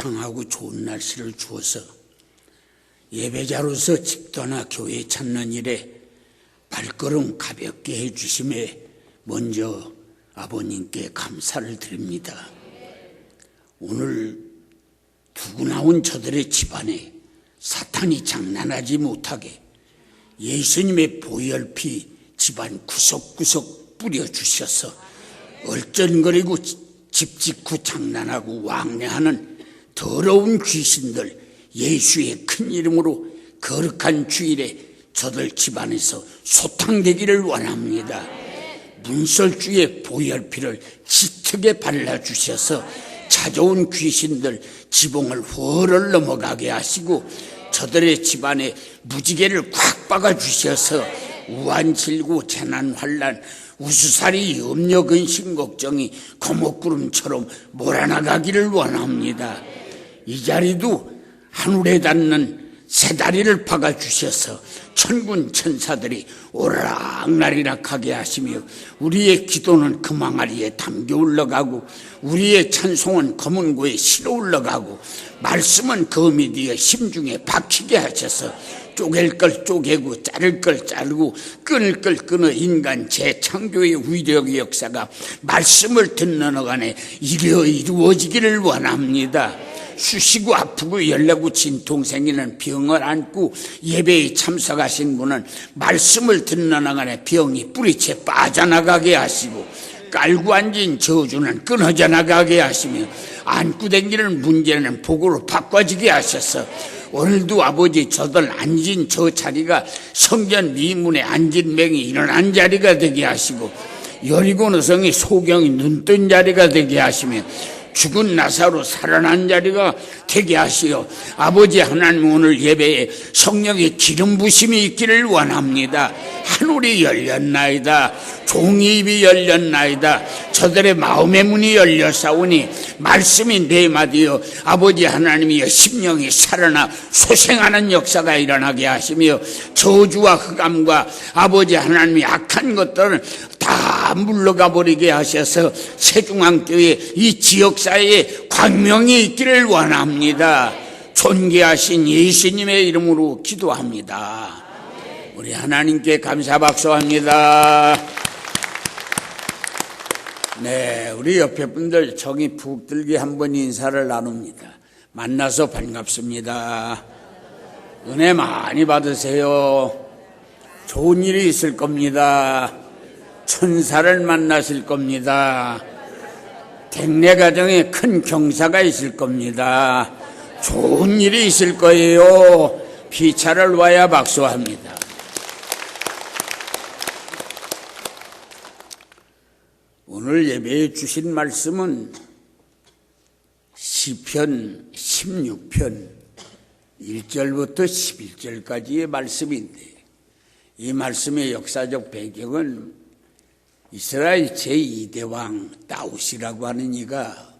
화창하고 좋은 날씨를 주어서 예배자로서 집도나 교회 찾는 일에 발걸음 가볍게 해주심에 먼저 아버님께 감사를 드립니다. 오늘 두고 나온 저들의 집안에 사탄이 장난하지 못하게 예수님의 보혈피 집안 구석구석 뿌려주셔서 얼쩡거리고 집 짓고 장난하고 왕래하는 더러운 귀신들 예수의 큰 이름으로 거룩한 주일에 저들 집안에서 소탕되기를 원합니다. 문설주의 보혈피를 짙게 발라주셔서 찾아온 귀신들 지붕을 훨훨 넘어가게 하시고 저들의 집안에 무지개를 콱 박아주셔서 우한질구 재난환란 우수살이 염려 근심 걱정이 거목구름처럼 몰아나가기를 원합니다. 이 자리도 하늘에 닿는 새 다리를 박아주셔서 천군 천사들이 오락나리락하게 하시며 우리의 기도는 그 망아리에 담겨 올라가고 우리의 찬송은 검은고에 실어 올라가고 말씀은 거미 뒤에 심중에 박히게 하셔서 쪼갤 걸 쪼개고 자를 걸 자르고 끊을 걸 끊어 인간 재창조의 위력의 역사가 말씀을 듣는 어간에 이루어지기를 원합니다. 수시고 아프고 열나고 진통 생기는 병을 안고 예배에 참석하신 분은 말씀을 듣는 어간에 병이 뿌리채 빠져나가게 하시고 깔고 앉은 저주는 끊어져 나가게 하시며 안고 댕기는 문제는 복으로 바꿔지게 하셔서 오늘도 아버지 저들 앉은 저 자리가 성전 미문에 앉은 맹이 일어난 자리가 되게 하시고 여리고 너성이 소경이 눈뜬 자리가 되게 하시며 죽은 나사로 살아난 자리가 되게 하시어 아버지 하나님 오늘 예배에 성령의 기름 부심이 있기를 원합니다. 하늘이 열렸나이다. 종이 입이 열렸나이다. 저들의 마음의 문이 열렸사오니 말씀이 네 마디여 아버지 하나님이여 심령이 살아나 소생하는 역사가 일어나게 하시며 저주와 흑암과 아버지 하나님이 악한 것들은 다 물러가 버리게 하셔서 세중앙교회 이 지역사회에 광명이 있기를 원합니다. 존귀하신 예수님의 이름으로 기도합니다. 우리 하나님께 감사 박수합니다. 네, 우리 옆에 분들 정이 푹 들게 한번 인사를 나눕니다. 만나서 반갑습니다. 은혜 많이 받으세요. 좋은 일이 있을 겁니다. 천사를 만나실 겁니다. 백내 가정에 큰 경사가 있을 겁니다. 좋은 일이 있을 거예요. 피차를 와야 박수합니다. 오늘 예배해 주신 말씀은 시편 16편 1절부터 11절까지의 말씀인데 이 말씀의 역사적 배경은 이스라엘 제2대 왕 다윗이라고 하는 이가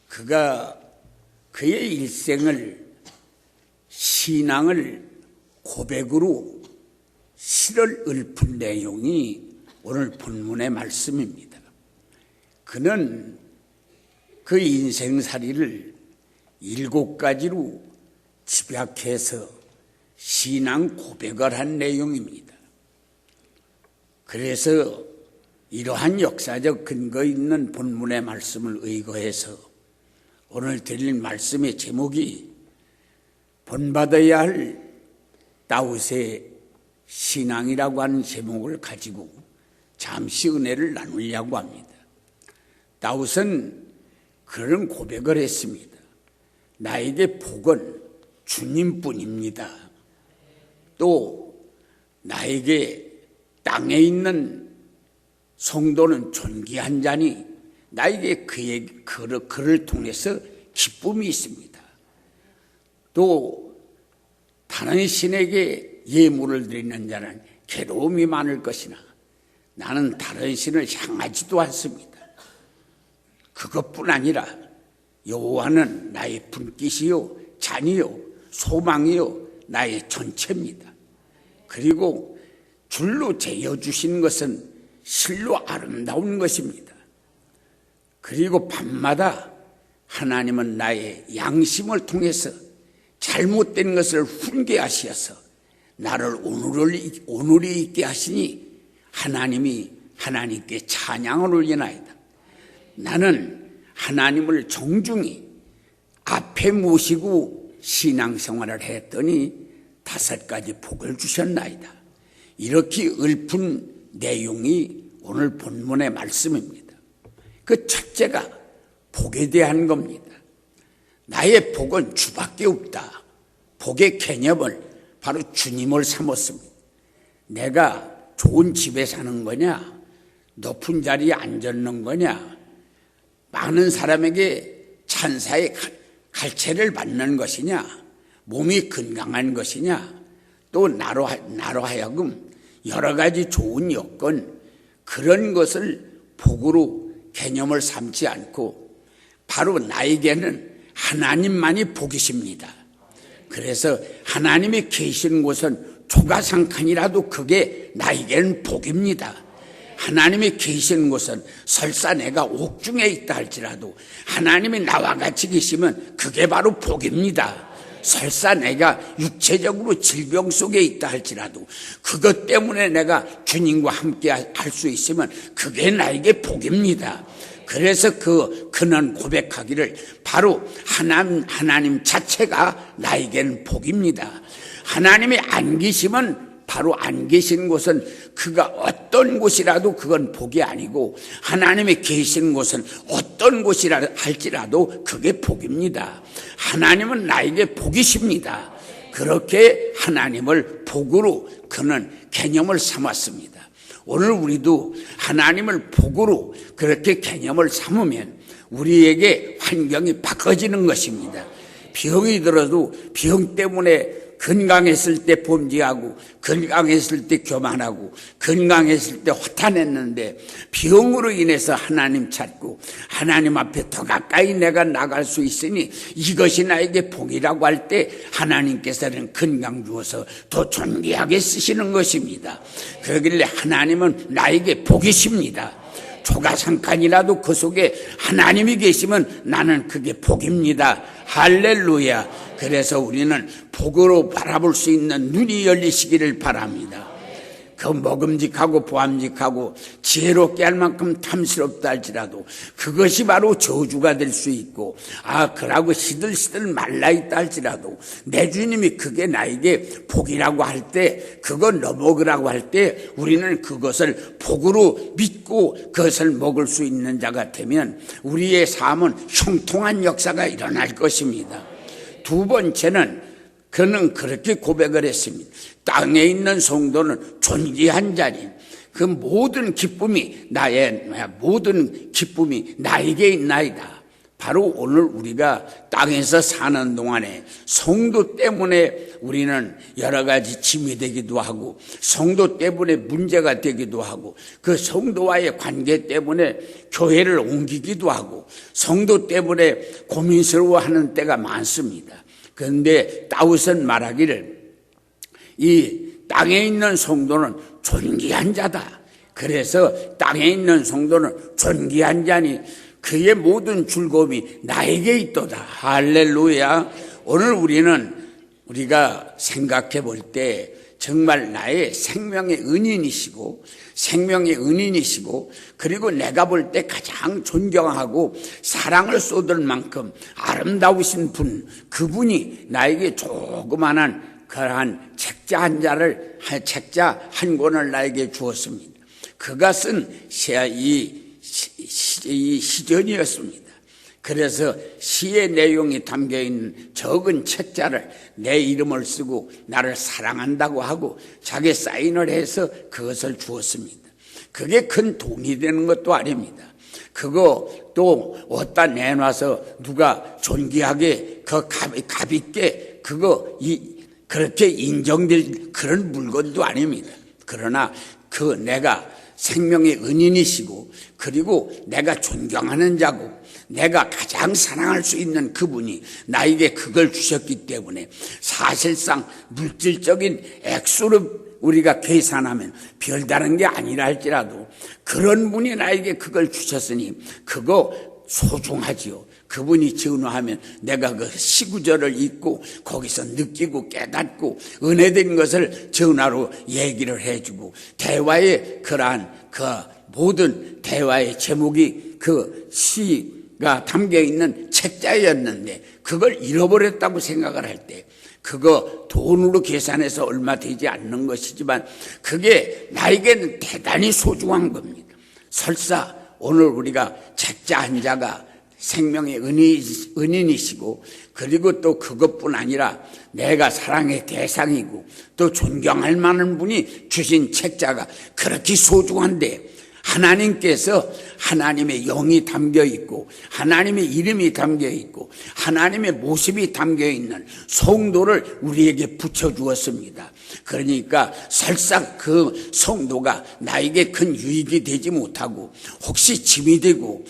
그가 그의 일생을 신앙을 고백으로 시를 읊은 내용이 오늘 본문의 말씀입니다. 그는 그 인생살이를 7가지로 집약해서 신앙 고백을 한 내용입니다. 그래서 이러한 역사적 근거 있는 본문의 말씀을 의거해서 오늘 드릴 말씀의 제목이 본받아야 할 다윗의 신앙이라고 하는 제목을 가지고 잠시 은혜를 나누려고 합니다. 다윗은 그런 고백을 했습니다. 나에게 복은 주님뿐입니다. 또 나에게 땅에 있는 성도는 존귀한 자니 나에게 그를 통해서 기쁨이 있습니다. 또 다른 신에게 예물을 드리는 자는 괴로움이 많을 것이나 나는 다른 신을 향하지도 않습니다. 그것뿐 아니라 여호와는 나의 분깃이요 잔이요 소망이요 나의 전체입니다. 그리고 줄로 재어주신 것은 실로 아름다운 것입니다. 그리고 밤마다 하나님은 나의 양심을 통해서 잘못된 것을 훈계하시어서 나를 오늘이 있게 하시니 하나님께 찬양을 올리나이다. 나는 하나님을 정중히 앞에 모시고 신앙생활을 했더니 5가지 복을 주셨나이다. 이렇게 읊은 내용이 오늘 본문의 말씀입니다. 그 첫째가 복에 대한 겁니다. 나의 복은 주밖에 없다. 복의 개념을 바로 주님을 삼았습니다. 내가 좋은 집에 사는 거냐, 높은 자리에 앉는 거냐, 많은 사람에게 찬사의 갈채를 받는 것이냐, 몸이 건강한 것이냐, 또 나로 하여금 여러 가지 좋은 여건, 그런 것을 복으로 개념을 삼지 않고 바로 나에게는 하나님만이 복이십니다. 그래서 하나님이 계신 곳은 조가상칸이라도 그게 나에게는 복입니다. 하나님이 계신 곳은 설사 내가 옥중에 있다 할지라도 하나님이 나와 같이 계시면 그게 바로 복입니다. 설사 내가 육체적으로 질병 속에 있다 할지라도 그것 때문에 내가 주님과 함께 할 수 있으면 그게 나에게 복입니다. 그래서 그는 고백하기를 바로 하나님 자체가 나에게는 복입니다. 하나님이 안 계시면 바로 안 계신 곳은 그가 어떤 곳이라도 그건 복이 아니고 하나님이 계신 곳은 어떤 곳이라 할지라도 그게 복입니다. 하나님은 나에게 복이십니다. 그렇게 하나님을 복으로 그는 개념을 삼았습니다. 오늘 우리도 하나님을 복으로 그렇게 개념을 삼으면 우리에게 환경이 바꿔지는 것입니다. 병이 들어도 병 때문에 건강했을 때 범죄하고 건강했을 때 교만하고 건강했을 때 허탄했는데 병으로 인해서 하나님 찾고 하나님 앞에 더 가까이 내가 나갈 수 있으니 이것이 나에게 복이라고 할 때 하나님께서는 건강 주어서 더 존귀하게 쓰시는 것입니다. 그러길래 하나님은 나에게 복이십니다. 조가상칸이라도 그 속에 하나님이 계시면 나는 그게 복입니다. 할렐루야. 그래서 우리는 복으로 바라볼 수 있는 눈이 열리시기를 바랍니다. 그 먹음직하고 보암직하고 지혜롭게 할 만큼 탐스럽다 할지라도 그것이 바로 저주가 될 수 있고 그러고 시들시들 말라있다 할지라도 내 주님이 그게 나에게 복이라고 할 때 그거 너먹으라고 할 때 우리는 그것을 복으로 믿고 그것을 먹을 수 있는 자가 되면 우리의 삶은 형통한 역사가 일어날 것입니다. 두 번째는 그는 그렇게 고백을 했습니다. 땅에 있는 성도는 존귀한 자니 그 모든 기쁨이 나에게 있나이다. 바로 오늘 우리가 땅에서 사는 동안에 성도 때문에 우리는 여러 가지 짐이 되기도 하고 성도 때문에 문제가 되기도 하고 그 성도와의 관계 때문에 교회를 옮기기도 하고 성도 때문에 고민스러워하는 때가 많습니다. 그런데 다윗은 말하기를 이 땅에 있는 성도는 존귀한 자다. 그래서 땅에 있는 성도는 존귀한 자니 그의 모든 즐거움이 나에게 있도다. 할렐루야. 오늘 우리가 생각해 볼 때 정말 나의 생명의 은인이시고 그리고 내가 볼 때 가장 존경하고 사랑을 쏟을 만큼 아름다우신 분, 그분이 나에게 조그만한 그러한 책자 한 권을 나에게 주었습니다. 그것은 이 시전이었습니다. 그래서 시의 내용이 담겨있는 적은 책자를 내 이름을 쓰고 나를 사랑한다고 하고 자기 사인을 해서 그것을 주었습니다. 그게 큰 돈이 되는 것도 아닙니다. 그거 또 어디다 내놔서 누가 존귀하게 값 있게 그렇게 인정될 그런 물건도 아닙니다. 그러나 내가 생명의 은인이시고 그리고 내가 존경하는 자고 내가 가장 사랑할 수 있는 그분이 나에게 그걸 주셨기 때문에 사실상 물질적인 액수로 우리가 계산하면 별다른 게 아니라 할지라도 그런 분이 나에게 그걸 주셨으니 그거 소중하지요. 그분이 전화하면 내가 그 시구절을 읽고 거기서 느끼고 깨닫고 은혜된 것을 전화로 얘기를 해주고, 대화의 그러한 그 모든 대화의 제목이 그 시가 담겨있는 책자였는데 그걸 잃어버렸다고 생각을 할 때, 그거 돈으로 계산해서 얼마 되지 않는 것이지만 그게 나에게는 대단히 소중한 겁니다. 설사 오늘 우리가 책자 한 자가 생명의 은인이시고, 그리고 또 그것뿐 아니라 내가 사랑의 대상이고 또 존경할 만한 분이 주신 책자가 그렇게 소중한데, 하나님께서 하나님의 영이 담겨 있고 하나님의 이름이 담겨 있고 하나님의 모습이 담겨 있는 성도를 우리에게 붙여주었습니다. 그러니까 설사 그 성도가 나에게 큰 유익이 되지 못하고 혹시 짐이 되고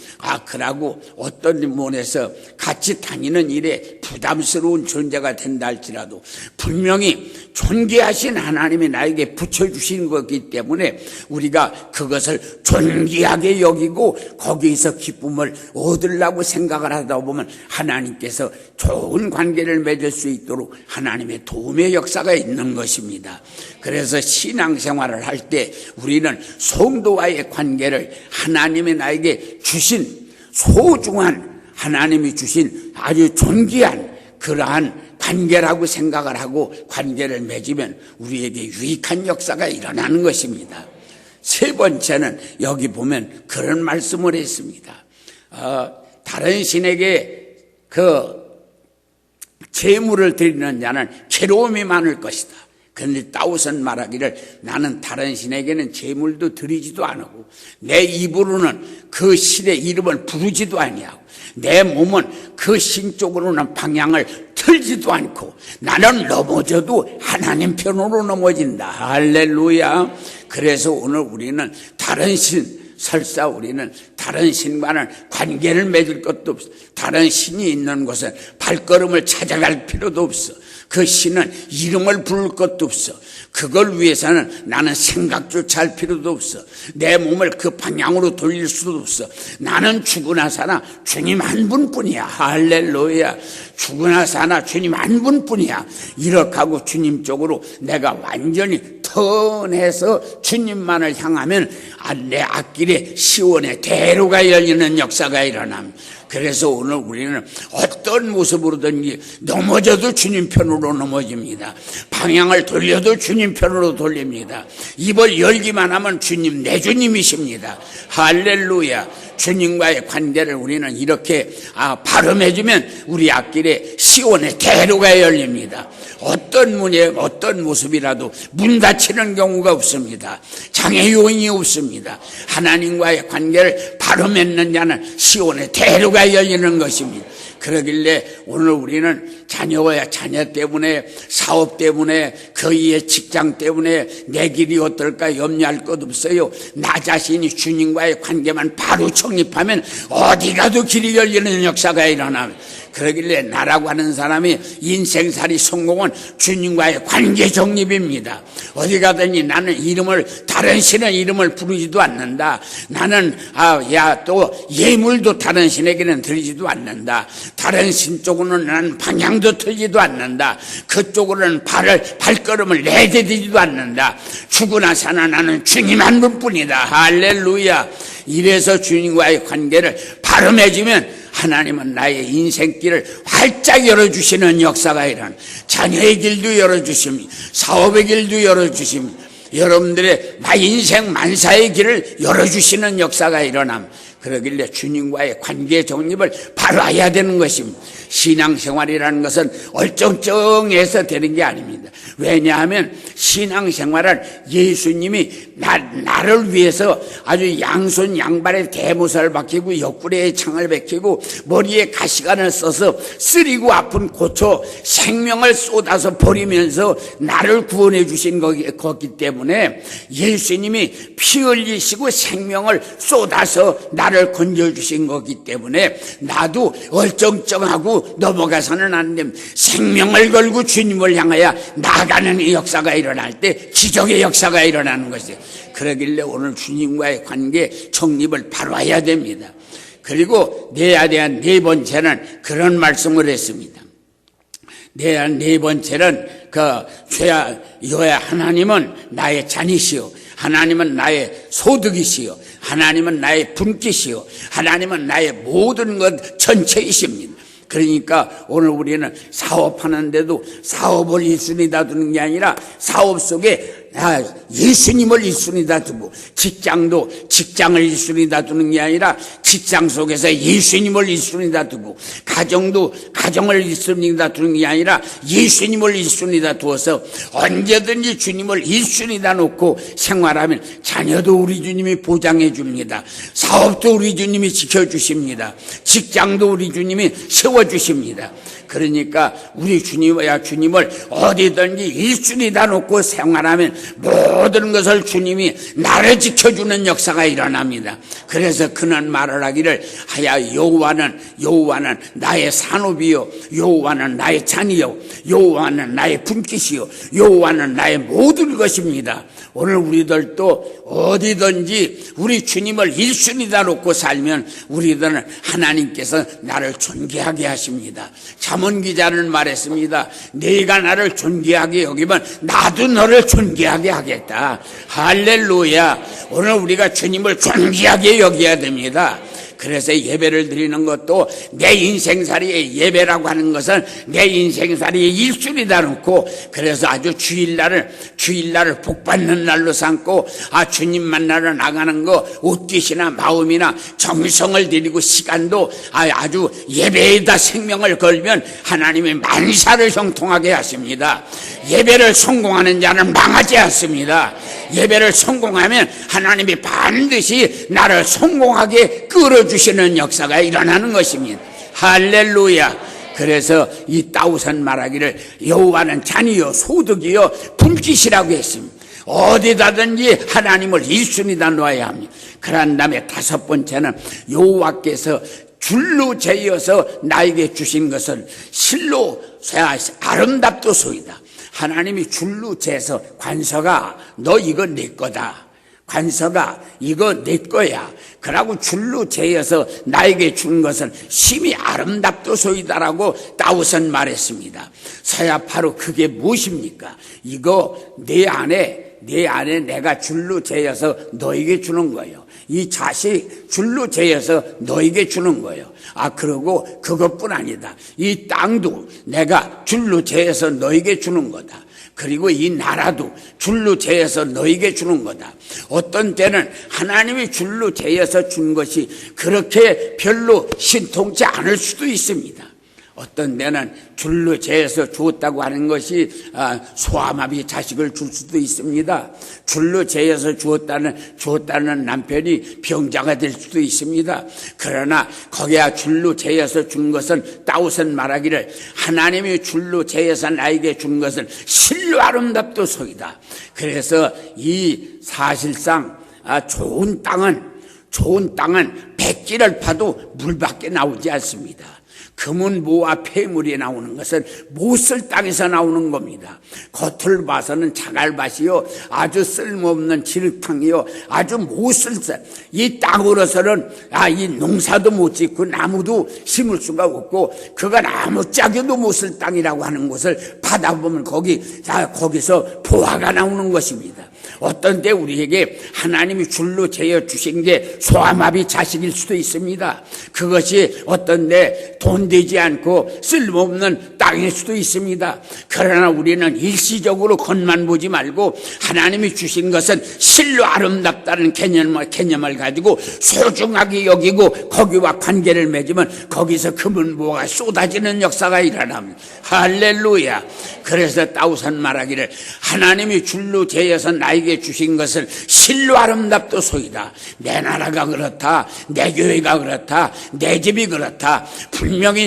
그러고 어떤 면에서 같이 다니는 일에 부담스러운 존재가 된다 할지라도 분명히 존귀하신 하나님이 나에게 붙여주신 거기 때문에 우리가 그것을 존귀하게 여기고 거기에서 기쁨을 얻으려고 생각을 하다 보면 하나님께서 좋은 관계를 맺을 수 있도록 하나님의 도움의 역사가 있는 것입니다. 그래서 신앙생활을 할 때 우리는 성도와의 관계를 하나님이 나에게 주신 소중한, 하나님이 주신 아주 존귀한 그러한 관계라고 생각을 하고 관계를 맺으면 우리에게 유익한 역사가 일어나는 것입니다. 세 번째는 여기 보면 그런 말씀을 했습니다. 다른 신에게 그 제물을 드리는 자는 괴로움이 많을 것이다. 그런데 다윗은 말하기를 나는 다른 신에게는 제물도 드리지도 않고 내 입으로는 그 신의 이름을 부르지도 아니하고 내 몸은 그 신 쪽으로는 방향을 틀지도 않고 나는 넘어져도 하나님 편으로 넘어진다. 할렐루야. 그래서 오늘 우리는 다른 신, 설사 우리는 다른 신과는 관계를 맺을 것도 없어. 다른 신이 있는 곳에 발걸음을 찾아갈 필요도 없어. 그 신은 이름을 부를 것도 없어. 그걸 위해서는 나는 생각조차 할 필요도 없어. 내 몸을 그 방향으로 돌릴 수도 없어. 나는 죽으나 사나 주님 한 분뿐이야. 할렐루야. 죽으나 사나 주님 한 분뿐이야. 이렇게 하고 주님 쪽으로 내가 완전히 턴해서 주님만을 향하면 내 앞길에 시온의 대로가 열리는 역사가 일어납니다. 그래서 오늘 우리는 어떤 모습으로든지 넘어져도 주님 편으로 넘어집니다. 방향을 돌려도 주님 편으로 돌립니다. 입을 열기만 하면 주님 내 주님이십니다. 할렐루야. 주님과의 관계를 우리는 이렇게 발음해주면 우리 앞길에 시온의 대로가 열립니다. 어떤 문에 어떤 모습이라도 문 닫히는 경우가 없습니다. 장애 요인이 없습니다. 하나님과의 관계를 바로 맺는 자는 시온의 대로가 열리는 것입니다. 그러길래 오늘 우리는 자녀와 자녀 때문에, 사업 때문에, 그의 직장 때문에 내 길이 어떨까 염려할 것 없어요. 나 자신이 주님과의 관계만 바로 정립하면 어디 가도 길이 열리는 역사가 일어납니다. 그러길래 나라고 하는 사람이 인생살이 성공은 주님과의 관계 정립입니다. 어디 가더니 나는 다른 신의 이름을 부르지도 않는다. 나는 또 예물도 다른 신에게는 드리지도 않는다. 다른 신 쪽으로는 나는 방향도 틀지도 않는다. 그쪽으로는 발걸음을 내디디지도 않는다. 죽으나 사나 나는 주님 한 분뿐이다. 할렐루야. 이래서 주님과의 관계를 바로 맺으면 하나님은 나의 인생길을 활짝 열어주시는 역사가 일어나. 자녀의 길도 열어주십니다. 사업의 길도 열어주십니다. 여러분들의 인생 만사의 길을 열어주시는 역사가 일어납니다. 그러길래 주님과의 관계 정립을 바로 해야 되는 것입니다. 신앙생활이라는 것은 얼쩡쩡해서 되는 게 아닙니다. 왜냐하면 신앙생활을 예수님이 나를 위해서 아주 양손 양발에 대모사를 박히고 옆구리에 창을 박히고 머리에 가시관을 써서 쓰리고 아픈 고쳐 생명을 쏟아서 버리면서 나를 구원해 주신 거기 때문에 예수님이 피 흘리시고 생명을 쏟아서 나를 건져주신 거기 때문에 나도 얼쩡쩡하고 넘어가서는 안 됩니다. 생명을 걸고 주님을 향하여 나가는 이 역사가 일어날 때 기적의 역사가 일어나는 것이에요. 그러길래 오늘 주님과의 관계 정립을 바로 해야 됩니다. 그리고 내야 대한 네 번째는 그런 말씀을 했습니다. 네 번째는 여호와 하나님은 나의 잔이시요, 하나님은 나의 소득이시요, 하나님은 나의 분깃이요, 하나님은 나의 모든 것 전체이십니다. 그러니까 오늘 우리는 사업하는데도 사업을 1순위다 두는 게 아니라 사업 속에 예수님을 1순위다 두고, 직장도 직장을 1순위다 두는 게 아니라 직장 속에서 예수님을 1순위다 두고, 가정도 가정을 1순위다 두는 게 아니라 예수님을 1순위다 두어서 언제든지 주님을 1순위다 놓고 생활하면 자녀도 우리 주님이 보장해 줍니다. 사업도 우리 주님이 지켜주십니다. 직장도 우리 주님이 세워주십니다. 그러니까 우리 주님을 어디든지 1순위다 놓고 생활하면 모든 것을 주님이 나를 지켜주는 역사가 일어납니다. 그래서 그는 말을 하기를 하야 여호와는 나의 산업이요, 여호와는 나의 잔이요, 여호와는 나의 분깃이요, 여호와는 나의 모든 것입니다. 오늘 우리들도 어디든지 우리 주님을 1순위다 놓고 살면 우리들은 하나님께서 나를 존귀하게 하십니다. 잠언 기자는 말했습니다. 네가 나를 존귀하게 여기면 나도 너를 존귀하게 하겠다. 할렐루야. 오늘 우리가 주님을 존귀하게 여겨야 됩니다. 그래서 예배를 드리는 것도 내 인생살이의 예배라고 하는 것은 내 인생살이의 1순위다 놓고, 그래서 아주 주일날을 복받는 날로 삼고, 주님 만나러 나가는 거 옷깃이나 마음이나 정성을 들이고 시간도 아주 예배에다 생명을 걸면 하나님이 만사를 형통하게 하십니다. 예배를 성공하는 자는 망하지 않습니다. 예배를 성공하면 하나님이 반드시 나를 성공하게 끌어주시는 역사가 일어나는 것입니다. 할렐루야. 그래서 이 다윗은 말하기를 여호와는 잔이요, 소득이요, 분깃이라고 했습니다. 어디다든지 하나님을 1순위다 놓아야 합니다. 그런 다음에 다섯 번째는 여호와께서 줄로 재어서 나에게 주신 것은 실로 아름답도소이다. 하나님이 줄로 재서, 관서가 너 이거 내 거다, 관서가 이거 내 거야, 그러고 줄로 재어서 나에게 준 것은 심히 아름답도소이다라고 다윗은 말했습니다. 바로 그게 무엇입니까? 이거 내 안에 내가 줄로 재어서 너에게 주는 거예요. 이 자식 줄로 재어서 너에게 주는 거예요. 그리고 그것뿐 아니다. 이 땅도 내가 줄로 재어서 너에게 주는 거다. 그리고 이 나라도 줄로 재어서 너에게 주는 거다. 어떤 때는 하나님이 줄로 재어서 준 것이 그렇게 별로 신통치 않을 수도 있습니다. 어떤 데는 줄로 재어서 주었다고 하는 것이 소아마비 자식을 줄 수도 있습니다. 줄로 재어서 주었다는 남편이 병자가 될 수도 있습니다. 그러나 거기야 줄로 재어서 준 것은 다윗은 말하기를 하나님이 줄로 재어서 나에게 준 것은 실로 아름답도소이다. 그래서 이 사실상 좋은 땅은 백기를 파도 물밖에 나오지 않습니다. 금은 모와 폐물이 나오는 것은 못쓸 땅에서 나오는 겁니다. 겉을 봐서는 자갈밭이요, 아주 쓸모없는 지륵탕이요, 아주 못쓸 이 땅으로서는 이 농사도 못 짓고 나무도 심을 수가 없고 그가 나무짝에도 못쓸 땅이라고 하는 곳을 받아보면 거기서 보화가 나오는 것입니다. 어떤 때 우리에게 하나님이 줄로 재어 주신 게 소아마비 자식일 수도 있습니다. 그것이 어떤 때 돈 되지 않고 쓸모없는 땅일 수도 있습니다. 그러나 우리는 일시적으로 겉만 보지 말고 하나님이 주신 것은 실로 아름답다는 개념을 가지고 소중하게 여기고 거기와 관계를 맺으면 거기서 금은보화가 쏟아지는 역사가 일어납니다. 할렐루야. 그래서 다윗은 말하기를 하나님이 줄로 재어서 나에게 주신 것은 실로 아름답도소이다. 내 나라가 그렇다, 내 교회가 그렇다, 내 집이 그렇다. 분명히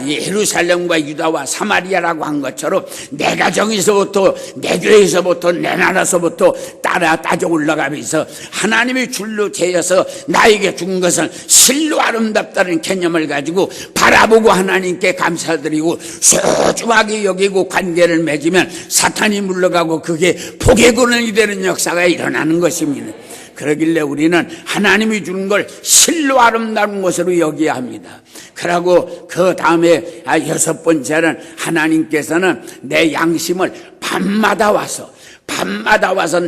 예루살렘과 유다와 사마리아라고 한 것처럼 내 가정에서부터, 내 교회에서부터, 내 나라에서부터 따져 올라가면서 하나님이 줄로 재어서 나에게 준 것은 실로 아름답다는 개념을 가지고 바라보고 하나님께 감사드리고 소중하게 여기고 관계를 맺으면 사탄이 물러가고 그게 복의 근원이 되는 역사가 일어나는 것입니다. 그러길래 우리는 하나님이 주는 걸 실로 아름다운 것으로 여겨야 합니다. 그러고 그 다음에 6번째는 하나님께서는 내 양심을 밤마다 와서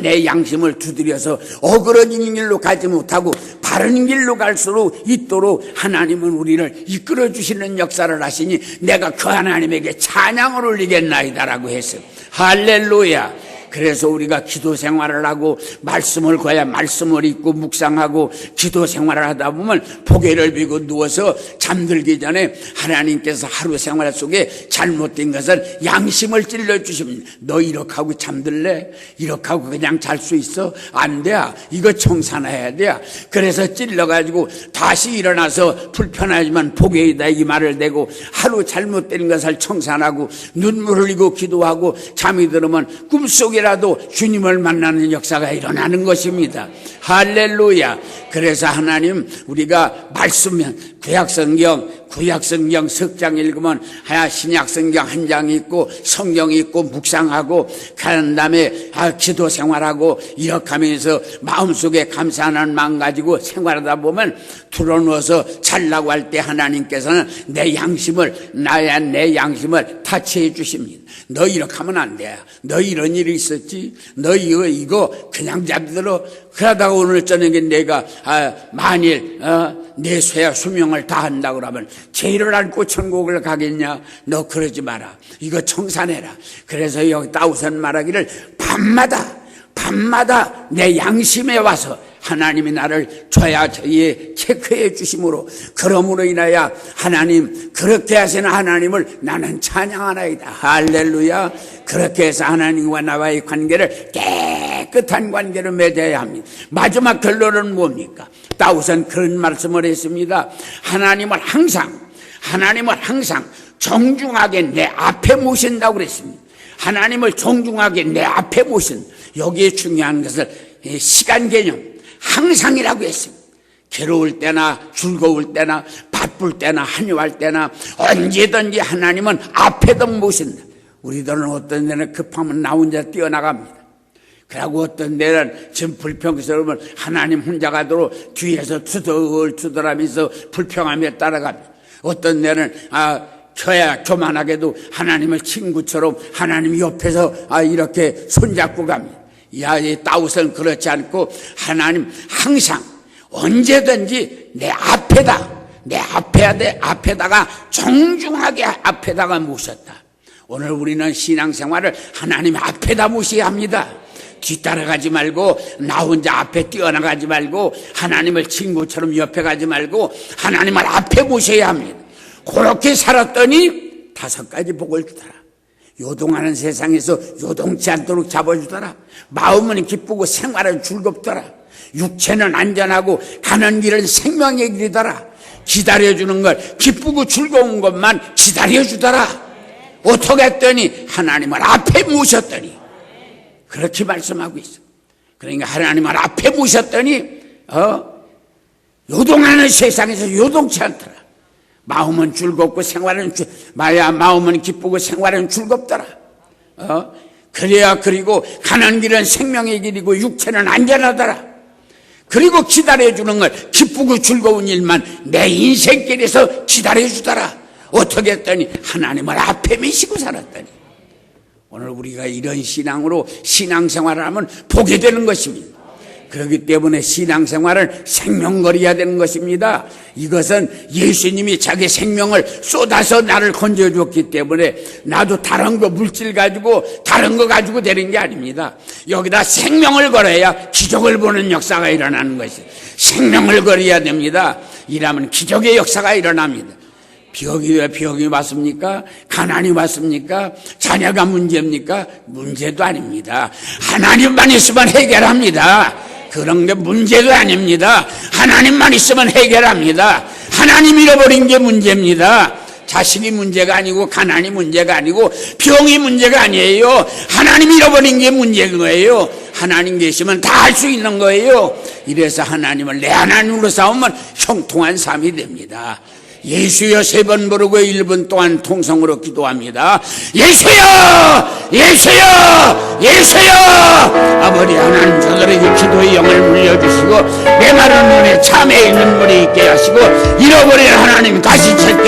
내 양심을 두드려서 어그러진 길로 가지 못하고 바른 길로 갈 수 있도록 하나님은 우리를 이끌어 주시는 역사를 하시니 내가 그 하나님에게 찬양을 올리겠나이다라고 했어요. 할렐루야. 그래서 우리가 기도 생활을 하고 말씀을 거야 말씀을 읽고 묵상하고 기도 생활을 하다 보면 보게를 비고 누워서 잠들기 전에 하나님께서 하루 생활 속에 잘못된 것을 양심을 찔러주십니다. 너 이렇게 하고 잠들래? 이렇게 하고 그냥 잘 수 있어? 안 돼. 이거 청산해야 돼. 그래서 찔러가지고 다시 일어나서 불편하지만 보게에다 이 말을 대고 하루 잘못된 것을 청산하고 눈물을 흘리고 기도하고 잠이 들으면 꿈속에 라도 주님을 만나는 역사가 일어나는 것입니다. 할렐루야. 그래서 하나님 우리가 말씀 구약성경 석장 읽으면 신약성경 한 장 읽고 성경 읽고 묵상하고 가는 다음에 기도 생활하고 이렇게 하면서 마음속에 감사하는 마음 가지고 생활하다 보면 들어누워서 잘라고 할 때 하나님께서는 내 양심을 타치해 주십니다. 너 이렇게 하면 안 돼. 너 이런 일이 있었지. 너 이거 그냥 잠들어. 그러다가 오늘 저녁에 내가 만일 내 쇠야 수명을 다한다고 그러면 죄를 안고 천국을 가겠냐? 너 그러지 마라. 이거 청산해라. 그래서 여기 다우선 말하기를 밤마다 내 양심에 와서 하나님이 나를 저에 체크해 주심으로 그러므로 인하여 하나님 그렇게 하시는 하나님을 나는 찬양하나이다. 할렐루야. 그렇게 해서 하나님과 나와의 관계를 깨끗한 관계를 맺어야 합니다. 마지막 결론은 뭡니까? 다윗은 그런 말씀을 했습니다. 하나님을 항상 정중하게 내 앞에 모신다고 그랬습니다. 하나님을 정중하게 내 앞에 모신, 여기에 중요한 것을 시간 개념 항상이라고 했습니다. 괴로울 때나 즐거울 때나 바쁠 때나 한유할 때나 언제든지 하나님은 앞에도 모신다. 우리들은 어떤 데는 급하면 나 혼자 뛰어나갑니다. 그리고 어떤 데는 지금 불평스러우면 하나님 혼자 가도록 뒤에서 투덜투덜하면서 불평하며 따라갑니다. 어떤 데는 교만하게도 하나님을 친구처럼 하나님 옆에서 이렇게 손잡고 갑니다. 이 다윗은 그렇지 않고 하나님 항상 언제든지 내 앞에다가 정중하게 앞에다가 모셨다. 오늘 우리는 신앙생활을 하나님 앞에다 모셔야 합니다. 뒤따라가지 말고 나 혼자 앞에 뛰어나가지 말고 하나님을 친구처럼 옆에 가지 말고 하나님을 앞에 모셔야 합니다. 그렇게 살았더니 5가지 복을 주더라. 요동하는 세상에서 요동치 않도록 잡아주더라. 마음은 기쁘고 생활은 즐겁더라. 육체는 안전하고 가는 길은 생명의 길이더라. 기다려주는 걸 기쁘고 즐거운 것만 기다려주더라. 어떻게 했더니 하나님을 앞에 모셨더니 그렇게 말씀하고 있어. 그러니까 하나님을 앞에 모셨더니 요동하는 세상에서 요동치 않더라. 마음은 즐겁고 마음은 기쁘고 생활은 즐겁더라. 그래야 그리고 가는 길은 생명의 길이고 육체는 안전하더라. 그리고 기다려주는 걸 기쁘고 즐거운 일만 내 인생길에서 기다려주더라. 어떻게 했더니 하나님을 앞에 미시고 살았더니 오늘 우리가 이런 신앙으로 신앙생활을 하면 보게 되는 것입니다. 그렇기 때문에 신앙생활을 생명거려야 되는 것입니다. 이것은 예수님이 자기 생명을 쏟아서 나를 건져줬기 때문에 나도 다른 거 물질 가지고 다른 거 가지고 되는 게 아닙니다. 여기다 생명을 걸어야 기적을 보는 역사가 일어나는 것이에요. 생명을 걸어야 됩니다. 이러면 기적의 역사가 일어납니다. 비용이 왔습니까? 가난이 왔습니까? 자녀가 문제입니까? 문제도 아닙니다. 하나님만 있으면 해결합니다. 그런 게 문제도 아닙니다. 하나님만 있으면 해결합니다. 하나님 잃어버린 게 문제입니다. 자식이 문제가 아니고 가난이 문제가 아니고 병이 문제가 아니에요. 하나님 잃어버린 게 문제인 거예요. 하나님 계시면 다 할 수 있는 거예요. 이래서 하나님을 내 하나님으로 싸우면 형통한 삶이 됩니다. 예수여 3번 부르고 1분 동안 통성으로 기도합니다. 예수여, 예수여, 예수여. 아버지 하나님, 저들에게 기도의 영을 물려주시고 메마른 눈에 참회의 눈물이 있게 하시고 잃어버린 하나님 가시책